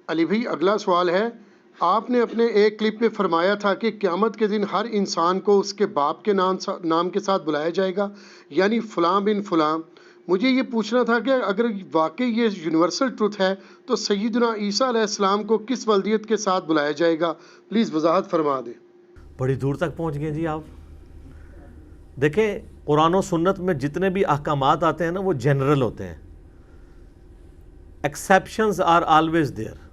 علی بھائی اگلا سوال ہے، آپ نے اپنے ایک کلپ میں فرمایا تھا کہ قیامت کے دن ہر انسان کو اس کے باپ کے نام کے ساتھ بلایا جائے گا، یعنی فلاں بن فلاں۔ مجھے یہ پوچھنا تھا کہ اگر واقعی یہ یونیورسل ٹروتھ ہے تو سیدنا عیسیٰ علیہ السلام کو کس ولدیت کے ساتھ بلایا جائے گا؟ پلیز وضاحت فرما دیں۔ بڑی دور تک پہنچ گئے جی آپ۔ دیکھیں قرآن و سنت میں جتنے بھی احکامات آتے ہیں نا وہ جنرل ہوتے ہیں، ایکسیپشنز آر آلویز دیئر۔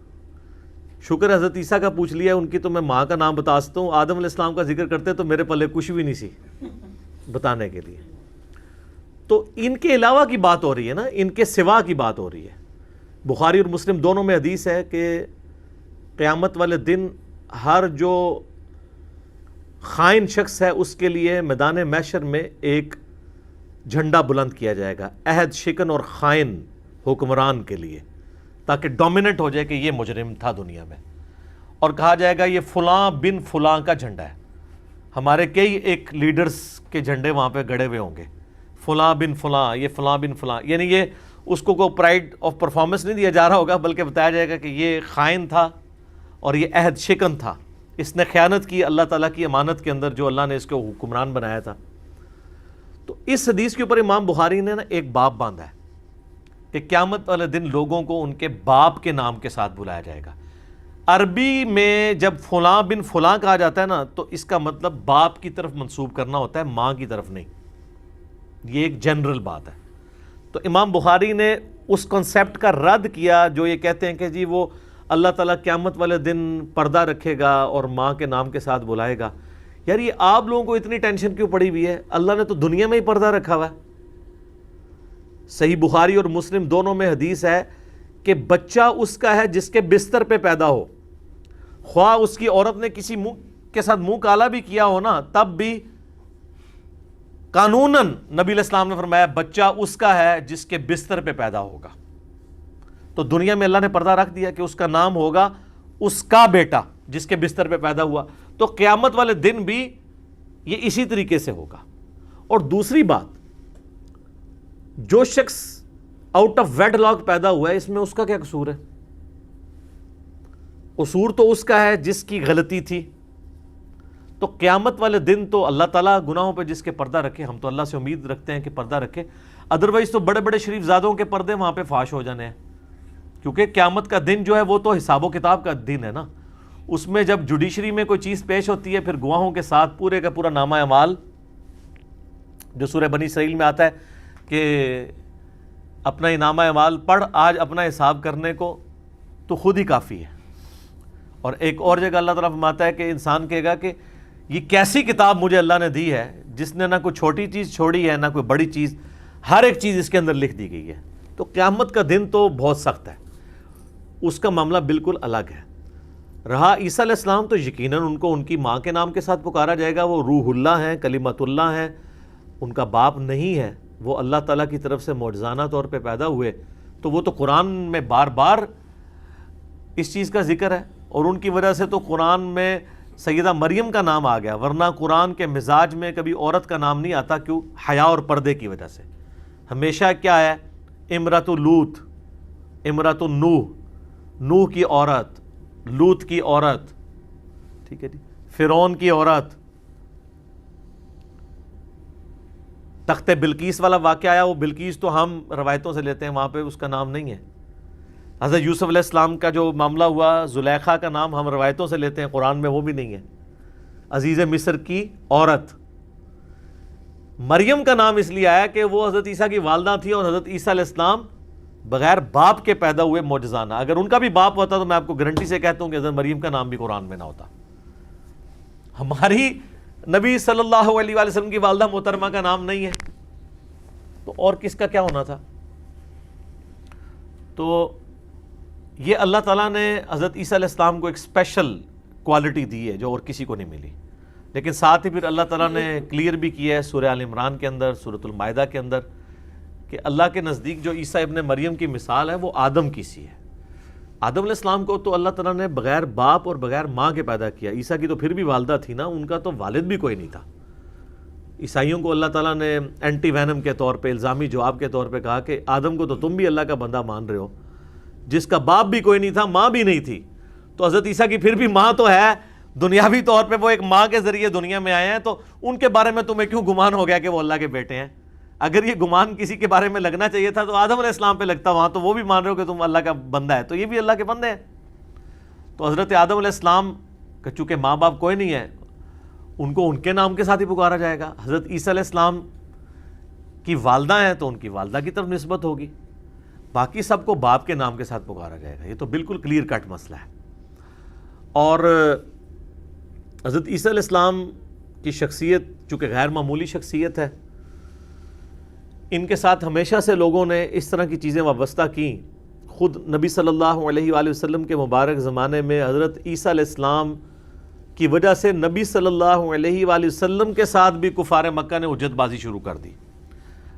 شکر حضرت عیسیٰ کا پوچھ لیا، ان کی تو میں ماں کا نام بتا سکتا ہوں، آدم علیہ السلام کا ذکر کرتے تو میرے پلے کچھ بھی نہیں سی بتانے کے لیے۔ تو ان کے علاوہ کی بات ہو رہی ہے نا، ان کے سوا کی بات ہو رہی ہے۔ بخاری اور مسلم دونوں میں حدیث ہے کہ قیامت والے دن ہر جو خائن شخص ہے اس کے لیے میدان محشر میں ایک جھنڈا بلند کیا جائے گا، عہد شکن اور خائن حکمران کے لیے، تاکہ ڈومیننٹ ہو جائے کہ یہ مجرم تھا دنیا میں، اور کہا جائے گا یہ فلاں بن فلاں کا جھنڈا ہے۔ ہمارے کئی ایک لیڈرز کے جھنڈے وہاں پہ گڑے ہوئے ہوں گے، فلاں بن فلاں، یہ فلاں بن فلاں، یعنی یہ اس کو کوئی پرائیڈ آف پرفارمنس نہیں دیا جا رہا ہوگا، بلکہ بتایا جائے گا کہ یہ خائن تھا اور یہ عہد شکن تھا، اس نے خیانت کی اللہ تعالیٰ کی امانت کے اندر جو اللہ نے اس کو حکمران بنایا تھا۔ تو اس حدیث کے اوپر امام بخاری نے نا ایک باب باندھا ہے کہ قیامت والے دن لوگوں کو ان کے باپ کے نام کے ساتھ بلایا جائے گا۔ عربی میں جب فلاں بن فلاں کہا جاتا ہے نا تو اس کا مطلب باپ کی طرف منسوب کرنا ہوتا ہے، ماں کی طرف نہیں۔ یہ ایک جنرل بات ہے۔ تو امام بخاری نے اس کنسیپٹ کا رد کیا جو یہ کہتے ہیں کہ جی وہ اللہ تعالیٰ قیامت والے دن پردہ رکھے گا اور ماں کے نام کے ساتھ بلائے گا۔ یار یہ آپ لوگوں کو اتنی ٹینشن کیوں پڑی ہوئی ہے؟ اللہ نے تو دنیا میں ہی پردہ رکھا ہوا ہے۔ صحیح بخاری اور مسلم دونوں میں حدیث ہے کہ بچہ اس کا ہے جس کے بستر پہ پیدا ہو، خواہ اس کی عورت نے کسی منہ کے ساتھ منہ کالا بھی کیا ہو نا، تب بھی قانوناً نبی علیہ السلام نے فرمایا بچہ اس کا ہے جس کے بستر پہ پیدا ہوگا۔ تو دنیا میں اللہ نے پردہ رکھ دیا کہ اس کا نام ہوگا اس کا بیٹا جس کے بستر پہ پیدا ہوا، تو قیامت والے دن بھی یہ اسی طریقے سے ہوگا۔ اور دوسری بات، جو شخص آؤٹ آف ویڈ لاک پیدا ہوا ہے اس میں اس کا کیا قصور ہے؟ قصور تو اس کا ہے جس کی غلطی تھی۔ تو قیامت والے دن تو اللہ تعالیٰ گناہوں پہ جس کے پردہ رکھے، ہم تو اللہ سے امید رکھتے ہیں کہ پردہ رکھے، ادروائز تو بڑے بڑے شریف زادوں کے پردے وہاں پہ فاش ہو جانے ہیں، کیونکہ قیامت کا دن جو ہے وہ تو حساب و کتاب کا دن ہے نا۔ اس میں جب جوڈیشری میں کوئی چیز پیش ہوتی ہے پھر گواہوں کے ساتھ پورے کا پورا نامہ اعمال جو سورہ بنی اسرائیل میں آتا ہے کہ اپنا ہی نامہ اعمال پڑھ آج اپنا حساب کرنے کو تو خود ہی کافی ہے۔ اور ایک اور جگہ اللہ تعالیٰ فرماتا ہے کہ انسان کہے گا کہ یہ کیسی کتاب مجھے اللہ نے دی ہے جس نے نہ کوئی چھوٹی چیز چھوڑی ہے نہ کوئی بڑی چیز، ہر ایک چیز اس کے اندر لکھ دی گئی ہے۔ تو قیامت کا دن تو بہت سخت ہے، اس کا معاملہ بالکل الگ ہے۔ رہا عیسیٰ علیہ السلام تو یقیناً ان کو ان کی ماں کے نام کے ساتھ پکارا جائے گا، وہ روح اللہ ہیں، کلمت اللہ ہیں، ان کا باپ نہیں ہے، وہ اللہ تعالیٰ کی طرف سے معجزانہ طور پہ پیدا ہوئے۔ تو وہ تو قرآن میں بار بار اس چیز کا ذکر ہے، اور ان کی وجہ سے تو قرآن میں سیدہ مریم کا نام آ گیا، ورنہ قرآن کے مزاج میں کبھی عورت کا نام نہیں آتا۔ کیوں؟ حیا اور پردے کی وجہ سے ہمیشہ کیا ہے؟ امرۃ لوط، امرۃ نوح، نوح کی عورت، لوط کی عورت، ٹھیک ہے جی، فرعون کی عورت۔ تخت بلقیس والا واقعہ آیا، وہ بلقیس تو ہم روایتوں سے لیتے ہیں، وہاں پہ اس کا نام نہیں ہے۔ حضرت یوسف علیہ السلام کا جو معاملہ ہوا، زلیخا کا نام ہم روایتوں سے لیتے ہیں، قرآن میں وہ بھی نہیں ہے۔ عزیز مصر کی عورت۔ مریم کا نام اس لیے آیا کہ وہ حضرت عیسیٰ کی والدہ تھی، اور حضرت عیسیٰ علیہ السلام بغیر باپ کے پیدا ہوئے معجزانہ۔ اگر ان کا بھی باپ ہوتا تو میں آپ کو گارنٹی سے کہتا ہوں کہ حضرت مریم کا نام بھی قرآن میں نہ ہوتا۔ ہماری نبی صلی اللہ علیہ وآلہ وسلم کی والدہ محترمہ کا نام نہیں ہے، تو اور کس کا کیا ہونا تھا؟ تو یہ اللہ تعالیٰ نے حضرت عیسیٰ علیہ السلام کو ایک اسپیشل کوالٹی دی ہے جو اور کسی کو نہیں ملی۔ لیکن ساتھ ہی پھر اللہ تعالیٰ نے کلیئر بھی کیا ہے سورہ آل عمران کے اندر، سورۃ المائدہ کے اندر، کہ اللہ کے نزدیک جو عیسیٰ ابن مریم کی مثال ہے وہ آدم کی سی ہے۔ آدم علیہ السلام کو تو اللہ تعالیٰ نے بغیر باپ اور بغیر ماں کے پیدا کیا۔ عیسیٰ کی تو پھر بھی والدہ تھی نا، ان کا تو والد بھی کوئی نہیں تھا۔ عیسائیوں کو اللہ تعالیٰ نے اینٹی وینم کے طور پہ، الزامی جواب کے طور پہ کہا کہ آدم کو تو تم بھی اللہ کا بندہ مان رہے ہو، جس کا باپ بھی کوئی نہیں تھا، ماں بھی نہیں تھی، تو حضرت عیسیٰ کی پھر بھی ماں تو ہے، دنیاوی طور پہ وہ ایک ماں کے ذریعے دنیا میں آئے ہیں، تو ان کے بارے میں تمہیں کیوں گمان ہو گیا کہ وہ اللہ کے بیٹے ہیں؟ اگر یہ گمان کسی کے بارے میں لگنا چاہیے تھا تو آدم علیہ السلام پہ لگتا، وہاں تو وہ بھی مان رہے ہو کہ تم اللہ کا بندہ ہے، تو یہ بھی اللہ کے بندے ہیں۔ تو حضرت آدم علیہ السلام کہ چونکہ ماں باپ کوئی نہیں ہے، ان کو ان کے نام کے ساتھ ہی پکارا جائے گا۔ حضرت عیسیٰ علیہ السلام کی والدہ ہیں تو ان کی والدہ کی طرف نسبت ہوگی، باقی سب کو باپ کے نام کے ساتھ پکارا جائے گا۔ یہ تو بالکل کلیئر کٹ مسئلہ ہے۔ اور حضرت عیسیٰ علیہ السلام کی شخصیت چونکہ غیر معمولی شخصیت ہے، ان کے ساتھ ہمیشہ سے لوگوں نے اس طرح کی چیزیں وابستہ کیں۔ خود نبی صلی اللہ علیہ وآلہ وسلم کے مبارک زمانے میں حضرت عیسیٰ علیہ السلام کی وجہ سے نبی صلی اللہ علیہ وآلہ وسلم کے ساتھ بھی کفار مکہ نے حجت بازی شروع کر دی۔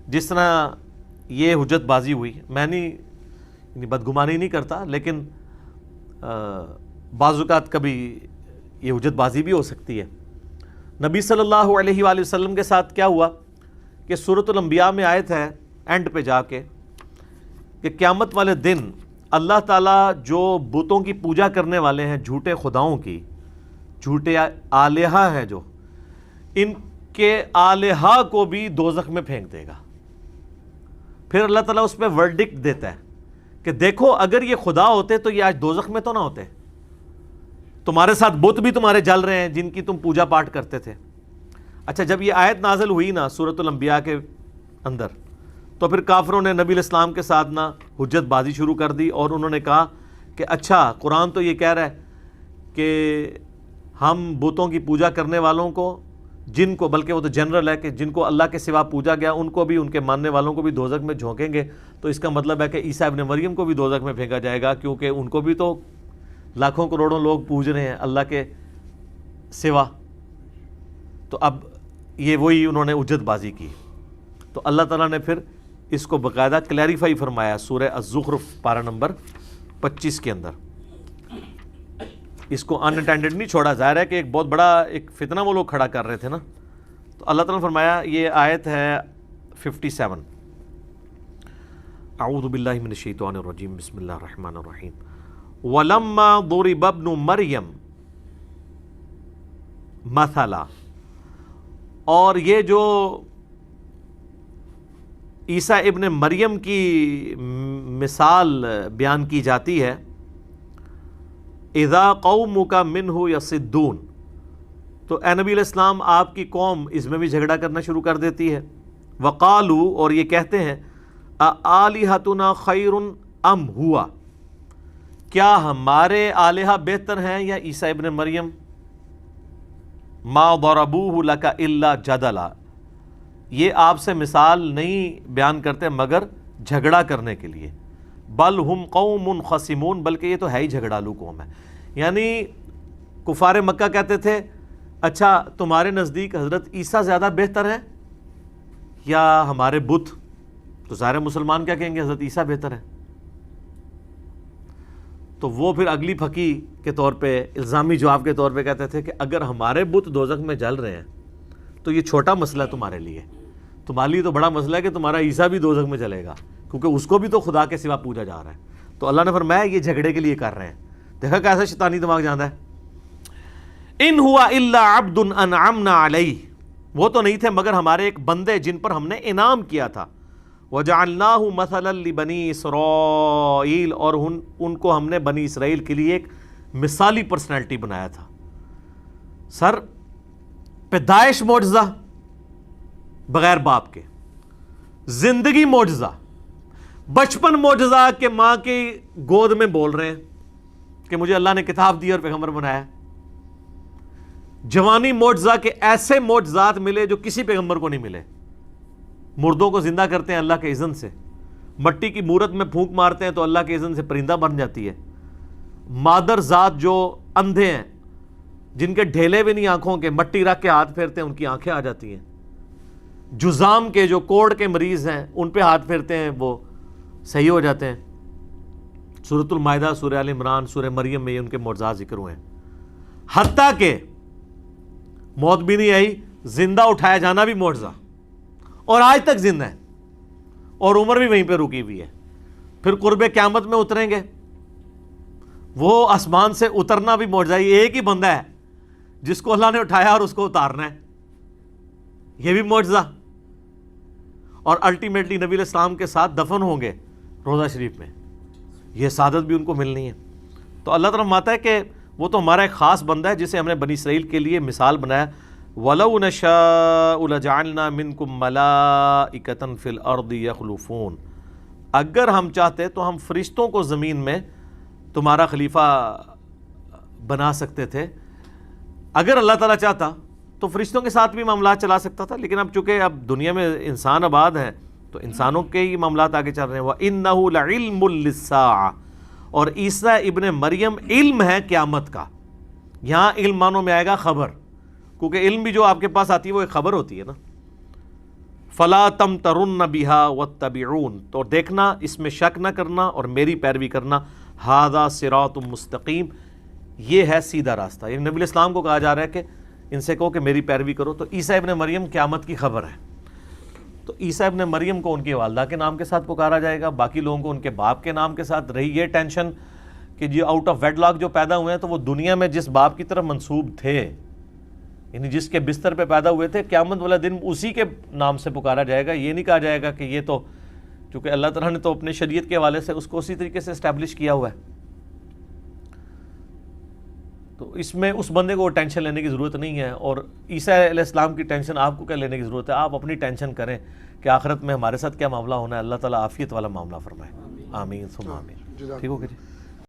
جس طرح یہ حجت بازی ہوئی، میں نہیں بدگمانی نہیں کرتا، لیکن بعض اوقات کبھی یہ حجت بازی بھی ہو سکتی ہے۔ نبی صلی اللہ علیہ وآلہ وسلم کے ساتھ کیا ہوا کہ سورۃ الانبیاء میں آیت ہے اینڈ پہ جا کے کہ قیامت والے دن اللہ تعالیٰ جو بتوں کی پوجا کرنے والے ہیں، جھوٹے خداؤں کی، جھوٹے آلہہ ہیں جو، ان کے آلہہ کو بھی دوزخ میں پھینک دے گا۔ پھر اللہ تعالیٰ اس پہ ورڈکٹ دیتا ہے کہ دیکھو اگر یہ خدا ہوتے تو یہ آج دوزخ میں تو نہ ہوتے، تمہارے ساتھ بت بھی تمہارے جل رہے ہیں جن کی تم پوجا پاٹ کرتے تھے۔ اچھا، جب یہ آیت نازل ہوئی نا سورۃ الانبیاء کے اندر، تو پھر کافروں نے نبی علیہ السلام کے ساتھ نا حجت بازی شروع کر دی، اور انہوں نے کہا کہ اچھا قرآن تو یہ کہہ رہا ہے کہ ہم بتوں کی پوجا کرنے والوں کو، جن کو، بلکہ وہ تو جنرل ہے کہ جن کو اللہ کے سوا پوجا گیا ان کو بھی، ان کے ماننے والوں کو بھی دوزخ میں جھونکیں گے، تو اس کا مطلب ہے کہ عیسیٰ ابن مریم کو بھی دوزخ میں پھینکا جائے گا، کیونکہ ان کو بھی تو لاکھوں کروڑوں لوگ پوج رہے ہیں اللہ کے سوا۔ تو اب یہ وہی انہوں نے حجت بازی کی، تو اللہ تعالیٰ نے پھر اس کو باقاعدہ کلیریفائی فرمایا سورہ الزخرف پارہ نمبر 25 کے اندر۔ اس کو ان انٹینڈڈ نہیں چھوڑا، ظاہر ہے کہ ایک بہت بڑا ایک فتنہ وہ لوگ کھڑا کر رہے تھے نا، تو اللہ تعالیٰ نے فرمایا، یہ آیت ہے 57، اعوذ باللہ من الشیطان الرجیم، بسم اللہ الرحمن الرحیم، وَلَمَّا ضُرِبَ ابْنُ مَرْيَمْ مَثَلًا، اور یہ جو عیسیٰ ابن مریم کی مثال بیان کی جاتی ہے، اذا قومک منہ یصدون، تو اے نبی علیہ السلام آپ کی قوم اس میں بھی جھگڑا کرنا شروع کر دیتی ہے۔ وقالو، اور یہ کہتے ہیں، آلہتنا خیر ام ہوا، کیا ہمارے آلہہ بہتر ہیں یا عیسیٰ ابن مریم؟ ما ضربوہ لک الا جدلا، یہ آپ سے مثال نہیں بیان کرتے مگر جھگڑا کرنے کے لیے۔ بل ہم قوم خصمون، بلکہ یہ تو ہے ہی جھگڑالو قوم ہے۔ یعنی کفار مکہ کہتے تھے اچھا تمہارے نزدیک حضرت عیسیٰ زیادہ بہتر ہے یا ہمارے بت؟ تو ظاہر مسلمان کیا کہیں گے؟ حضرت عیسیٰ بہتر ہے۔ تو وہ پھر اگلی پھکی کے طور پہ، الزامی جواب کے طور پہ کہتے تھے کہ اگر ہمارے بت دوزخ میں جل رہے ہیں تو یہ چھوٹا مسئلہ ہے تمہارے لیے، تمہارے لیے تو بڑا مسئلہ ہے کہ تمہارا عیسیٰ بھی دوزخ میں جلے گا، کیونکہ اس کو بھی تو خدا کے سوا پوجا جا رہا ہے۔ تو اللہ نے فرمایا یہ جھگڑے کے لیے کر رہے ہیں۔ دیکھا کیسا شیطانی دماغ جانتا ہے۔ ان ہوا الا عبد انعمنا علیہ، وہ تو نہیں تھے مگر ہمارے ایک بندے جن پر ہم نے انعام کیا تھا۔ وجعلناہ مثلا لبنی اسرائیل، اور ان کو ہم نے بنی اسرائیل کے لیے ایک مثالی پرسنالٹی بنایا تھا۔ سر، پیدائش معجزہ بغیر باپ کے، زندگی معجزہ، بچپن معجزہ کہ ماں کی گود میں بول رہے ہیں کہ مجھے اللہ نے کتاب دی اور پیغمبر بنایا، جوانی معجزہ کہ ایسے معجزات ملے جو کسی پیغمبر کو نہیں ملے، مردوں کو زندہ کرتے ہیں اللہ کے اذن سے، مٹی کی مورت میں پھونک مارتے ہیں تو اللہ کے اذن سے پرندہ بن جاتی ہے، مادر ذات جو اندھے ہیں، جن کے ڈھیلے بھی نہیں آنکھوں کے، مٹی رکھ کے ہاتھ پھیرتے ہیں ان کی آنکھیں آ جاتی ہیں، جزام کے جو کوڑ کے مریض ہیں ان پہ ہاتھ پھیرتے ہیں وہ صحیح ہو جاتے ہیں۔ سورۃ المائدہ، سورہ آل عمران، سورہ مریم میں ان کے معجزات ذکر ہوئے ہیں۔ حتیٰ کہ موت بھی نہیں آئی، زندہ اٹھایا جانا بھی معجزہ، اور آج تک زندہ ہے، اور عمر بھی وہیں پہ رکی ہوئی ہے۔ پھر قرب قیامت میں اتریں گے وہ آسمان سے اترنا بھی معجزہ ہے. ایک ہی بندہ ہے جس کو اللہ نے اٹھایا اور اس کو اتارنا ہے, یہ بھی معجزہ. اور الٹیمیٹلی نبی علیہ السلام کے ساتھ دفن ہوں گے روضہ شریف میں, یہ سعادت بھی ان کو ملنی ہے. تو اللہ تعالیٰ فرماتا ہے کہ وہ تو ہمارا ایک خاص بندہ ہے جسے ہم نے بنی اسرائیل کے لیے مثال بنایا. وَلَوْ نَشَاءُ لَجَعَلْنَا مِنْكُمْ مَلَائِكَةً فِي الْأَرْضِ يَخْلُفُونَ, اگر ہم چاہتے تو ہم فرشتوں کو زمین میں تمہارا خلیفہ بنا سکتے تھے. اگر اللہ تعالیٰ چاہتا تو فرشتوں کے ساتھ بھی معاملات چلا سکتا تھا, لیکن اب چونکہ اب دنیا میں انسان آباد ہیں تو انسانوں کے ہی معاملات آگے چل رہے ہیں. وَإِنَّهُ لَعِلْمٌ لِلسَّاعَةِ, اور عیسیٰ ابن مریم علم ہے قیامت کا. یہاں علم معنوں میں آئے گا خبر, کیونکہ علم بھی جو آپ کے پاس آتی ہے وہ ایک خبر ہوتی ہے نا. فَلَا تَمْتَرُنَّ بِهَا وَاتَّبِعُونَ, تو دیکھنا اس میں شک نہ کرنا اور میری پیروی کرنا. هَذَا صِرَاطٌ مستقیم, یہ ہے سیدھا راستہ. یعنی نبی علیہ السلام کو کہا جا رہا ہے کہ ان سے کہو کہ میری پیروی کرو. تو عیسیٰ ابن مریم قیامت کی خبر ہے. تو عیسیٰ ابن مریم کو ان کی والدہ کے نام کے ساتھ پکارا جائے گا, باقی لوگوں کو ان کے باپ کے نام کے ساتھ. رہی یہ ٹینشن کہ جو آؤٹ آف ویڈ لاک جو پیدا ہوئے ہیں تو وہ دنیا میں جس باپ کی طرف منسوب تھے, یعنی جس کے بستر پہ پیدا ہوئے تھے, قیامت والا دن اسی کے نام سے پکارا جائے گا. یہ نہیں کہا جائے گا کہ یہ تو چونکہ اللہ تعالیٰ نے تو اپنے شریعت کے حوالے سے اس کو اسی طریقے سے اسٹیبلش کیا ہوا ہے. تو اس میں اس بندے کو ٹینشن لینے کی ضرورت نہیں ہے, اور عیسیٰ علیہ السلام کی ٹینشن آپ کو کیا لینے کی ضرورت ہے. آپ اپنی ٹینشن کریں کہ آخرت میں ہمارے ساتھ کیا معاملہ ہونا ہے. اللہ تعالیٰ عافیت والا معاملہ فرمائے. آمین ثم آمین. ٹھیک ہو گیا جی.